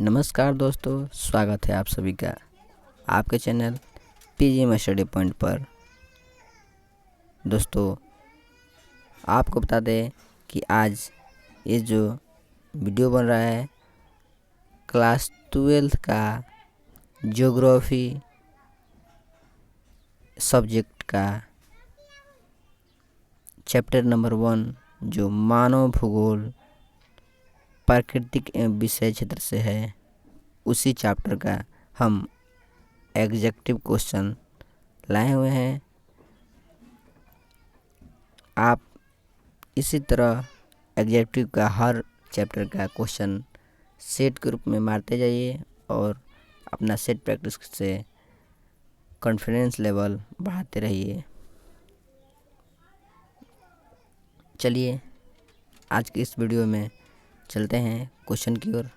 नमस्कार दोस्तों, स्वागत है आप सभी का आपके चैनल पीजी स्टडी पॉइंट पर। दोस्तों, आपको बता दें कि आज ये जो वीडियो बन रहा है क्लास 12 का ज्योग्राफी सब्जेक्ट का चैप्टर नंबर 1 जो मानव भूगोल प्राकृतिक एवं विषय क्षेत्र से है, उसी चैप्टर का हम एग्जेक्टिव क्वेश्चन लाए हुए हैं। आप इसी तरह एग्जेक्टिव का हर चैप्टर का क्वेश्चन सेट के रूप में मारते जाइए और अपना सेट प्रैक्टिस से कॉन्फिडेंस लेवल बढ़ाते रहिए। चलिए आज की इस वीडियो में चलते हैं क्वेश्चन की ओर।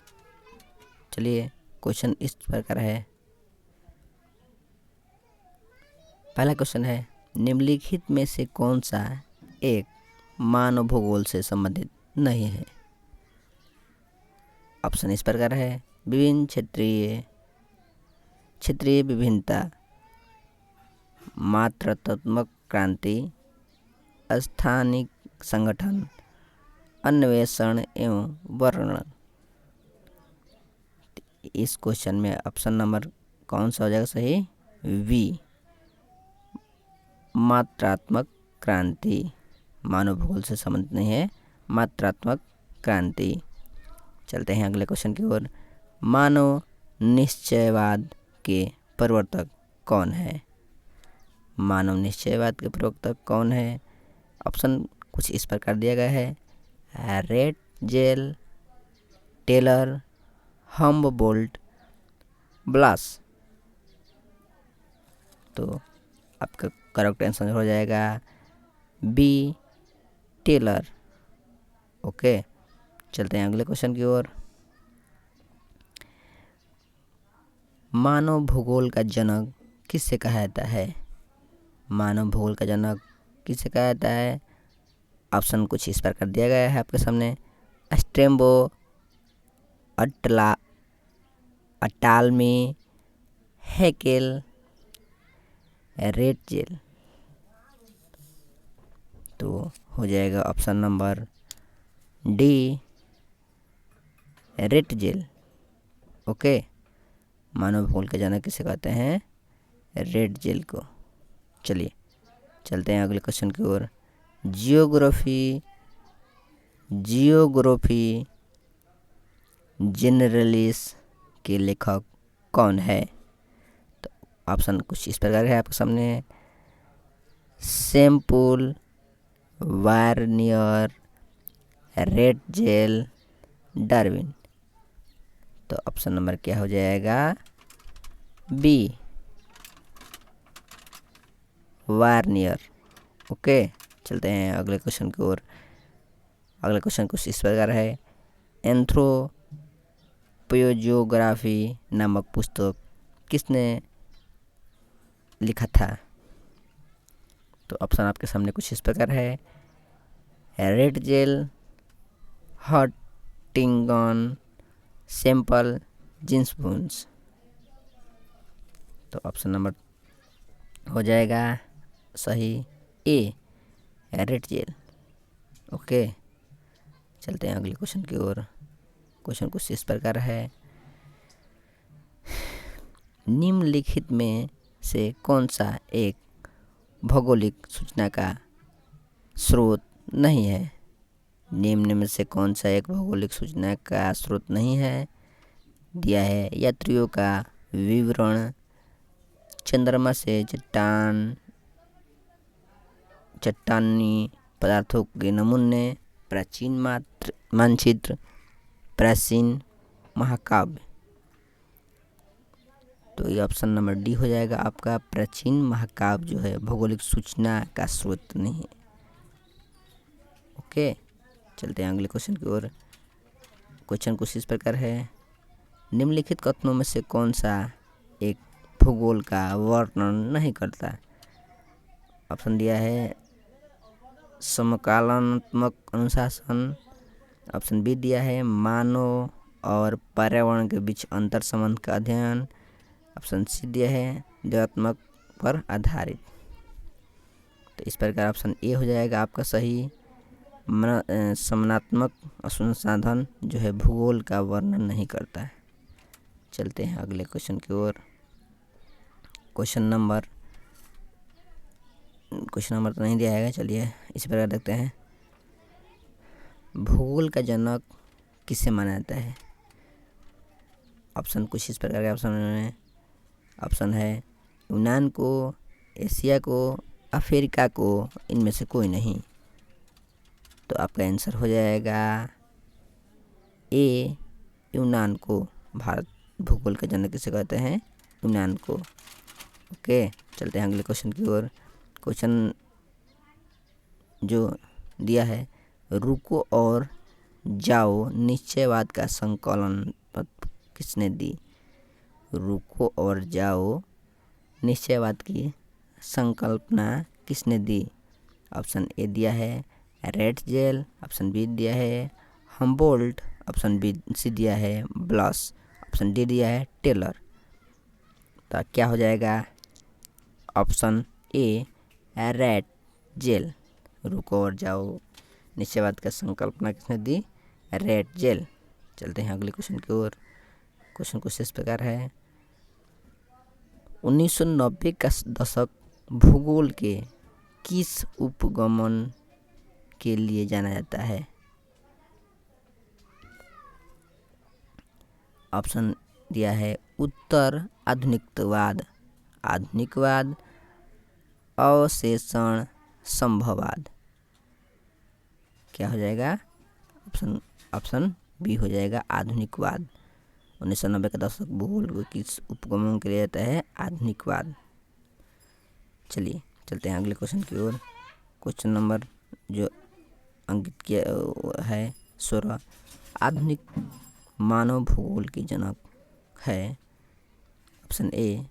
चलिए, क्वेश्चन इस प्रकार है। पहला क्वेश्चन है, निम्नलिखित में से कौन सा एक मानव भूगोल से संबंधित नहीं है? ऑप्शन इस प्रकार है, विभिन्न क्षेत्रीय विभिन्नता, मात्रात्मक क्रांति, स्थानिक संगठन, अन्वेषण एवं वर्णन। इस क्वेश्चन में ऑप्शन नंबर कौन सा हो जाएगा सही? बी, मात्रात्मक क्रांति। मानव भूगोल से संबंधित नहीं है, मात्रात्मक क्रांति। चलते हैं अगले क्वेश्चन की ओर। मानव निश्चयवाद के प्रवर्तक कौन है? मानव निश्चयवाद के प्रवर्तक कौन है? ऑप्शन कुछ इस प्रकार दिया गया है, रेटजेल, टेलर, हम्बोल्ट, ब्लास। तो आपका करेक्ट आंसर हो जाएगा बी, टेलर। ओके, चलते हैं अगले क्वेश्चन की ओर। मानव भूगोल का जनक किससे कहा जाता है? मानव भूगोल का जनक किससे कहा जाता है? ऑप्शन कुछ इस प्रकार दिया गया है आपके सामने, स्ट्रेम्बो, अटाल्मी, हैकेल, रेटजेल। तो हो जाएगा option number D, Ratzel. Okay, मानव भूगोल के जनक किसे कहते हैं? रेटजेल को। चलिए चलते हैं अगले क्वेश्चन की ओर। जियोग्राफी जनरलिस के लेखक कौन है? तो ऑप्शन कुछ इस प्रकार है आपके सामने, सैम्पुल, वार्नियर, रेटजेल, डार्विन। तो ऑप्शन नंबर क्या हो जाएगा? B, vernier. ओके, चलते हैं अगले क्वेश्चन की ओर। अगला क्वेश्चन कुछ इस प्रकार है, एंथ्रोपोजियोग्राफी नामक पुस्तक किसने लिखा था? तो ऑप्शन आपके सामने कुछ इस प्रकार है, रेटजेल, हंटिंगटन, सैम्पल, जिन्सबर्ग। तो ऑप्शन नंबर हो जाएगा सही ए, रेटजेल। ओके, चलते हैं अगले क्वेश्चन की ओर। क्वेश्चन कुछ इस प्रकार है, निम्नलिखित में से कौन सा एक भौगोलिक सूचना का स्रोत नहीं है? निम्न में से कौन सा एक भौगोलिक सूचना का स्रोत नहीं है? दिया है यात्रियों का विवरण, चंद्रमा से चट्टानी पदार्थों के नमूने, प्राचीन मानचित्र, प्राचीन महाकाव्य। तो ये ऑप्शन नंबर डी हो जाएगा आपका, प्राचीन महाकाव्य जो है भौगोलिक सूचना का स्रोत नहीं है। ओके, चलते हैं अगले क्वेश्चन की ओर। क्वेश्चन कुछ इस प्रकार है, निम्नलिखित कथनों में से कौन सा एक भूगोल का वर्णन नहीं करता? ऑप्शन दिया है समकालीनात्मक अनुशासन, ऑप्शन बी दिया है मानव और पर्यावरण के बीच अंतर संबंध का अध्ययन। ऑप्शन सी दिया है द्वैतात्मक पर आधारित। तो इस प्रकार ऑप्शन ए हो जाएगा आपका सही। समनात्मक संसाधन जो है भूगोल का वर्णन नहीं करता है। चलते हैं अगले क्वेश्चन की ओर। क्वेश्चन नंबर तो नहीं दिया है, चलिए इसी प्रकार देखते हैं। भूगोल का जनक किसे माना जाता है? ऑप्शन कुछ इस प्रकार के ऑप्शन है यूनान को, एशिया को, अफ्रीका को, इनमें से कोई नहीं। तो आपका आंसर हो जाएगा ए यूनान को। भारत भूगोल का जनक किसे कहते हैं? यूनान को। ओके, चलते हैं अगले क्वेश्चन की ओर। क्वेश्चन जो दिया है, रुको और जाओ निश्चयवाद का संकलन किसने दी? रुको और जाओ निश्चयवाद की संकल्पना किसने दी? ऑप्शन ए दिया है रेटजेल, ऑप्शन बी दिया है हम्बोल्ट, ऑप्शन बी सी दिया है ब्लस, ऑप्शन डी दिया है टेलर। तो क्या हो जाएगा? Option A Ratzel. रुको और जाओ निश्चयवाद का संकल्पना किसने दी? रेटजेल। चलते हैं अगले क्वेश्चन की ओर। क्वेश्चन कुछ इस प्रकार है, 1990 का दशक भूगोल के किस उपगमन के लिए जाना जाता है? ऑप्शन दिया है उत्तर आधुनिकवाद, आधुनिकवाद, अवशेषण, संभववाद। क्या हो जाएगा? ऑप्शन बी हो जाएगा आधुनिकवाद। 1990 का दशक भूगोल को किस उपगमन के लिए जाता है? आधुनिकवाद। चलिए चलते हैं अगले क्वेश्चन की ओर। क्वेश्चन नंबर जो अंकित किया है 16, आधुनिक मानव भूगोल की जनक है? ऑप्शन ए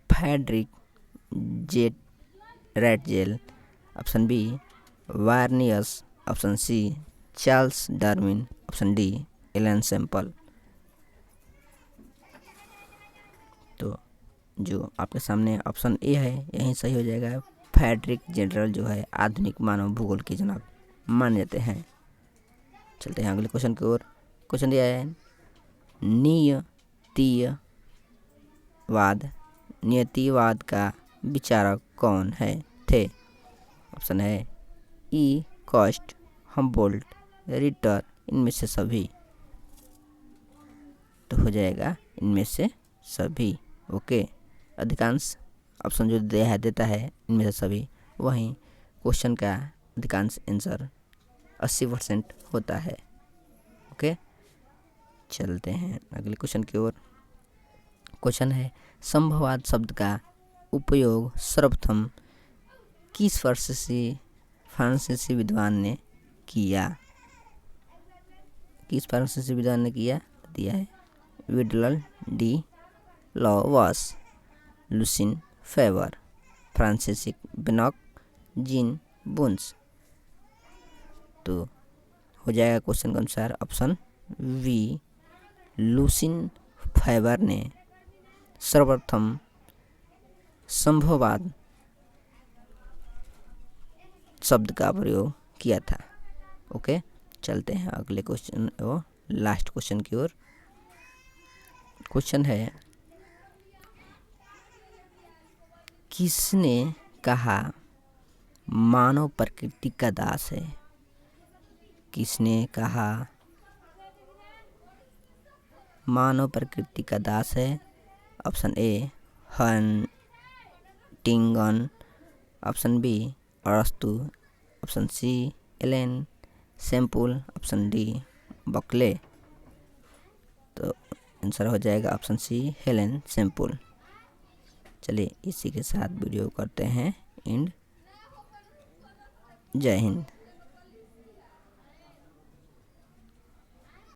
फ्रेडरिक जेट Ratzel, option B Varenius, option C Charles Darwin, option D Ellen Semple. तो जो आपके सामने ऑप्शन ए है यही सही हो जाएगा। फ्रेडरिक जेट जो है आधुनिक मानव भूगोल के जनक माने जाते हैं। चलते हैं अगले क्वेश्चन की ओर। क्वेश्चन दिया है नियतिवाद का विचारक कौन थे? ऑप्शन है ई कॉस्ट, हम्बोल्ट, रिटर, इनमें से सभी। तो हो जाएगा इनमें से सभी। ओके, अधिकांश ऑप्शन जो देता है इनमें से सभी, वहीं क्वेश्चन का अधिकांश आंसर 80% होता है। ओके, चलते हैं अगले क्वेश्चन की ओर। क्वेश्चन है संभववाद शब्द का उपयोग सर्वप्रथम किस फ्रांसीसी विद्वान ने किया? किस फ्रांसीसी विद्वान ने किया? दिया है विडल डी लॉवस, लुसिन फेवर, फ्रांसिस बेनॉक, जीन बुन्स। तो हो जाएगा क्वेश्चन के अनुसार ऑप्शन वी लुसिन फेवर ने सर्वप्रथम संभववाद शब्द का प्रयोग किया था। ओके, चलते हैं अगले क्वेश्चन और लास्ट क्वेश्चन की ओर। क्वेश्चन है किसने कहा मानव प्रकृति का दास है? किसने कहा मानव प्रकृति का दास है? Option A Huntington, option B अरस्तु, option C Ellen Semple, option D Buckle. तो आंसर हो जाएगा ऑप्शन सी हेलेन सैम्पल। चलिए इसी के साथ वीडियो करते हैं एंड। जय हिंद।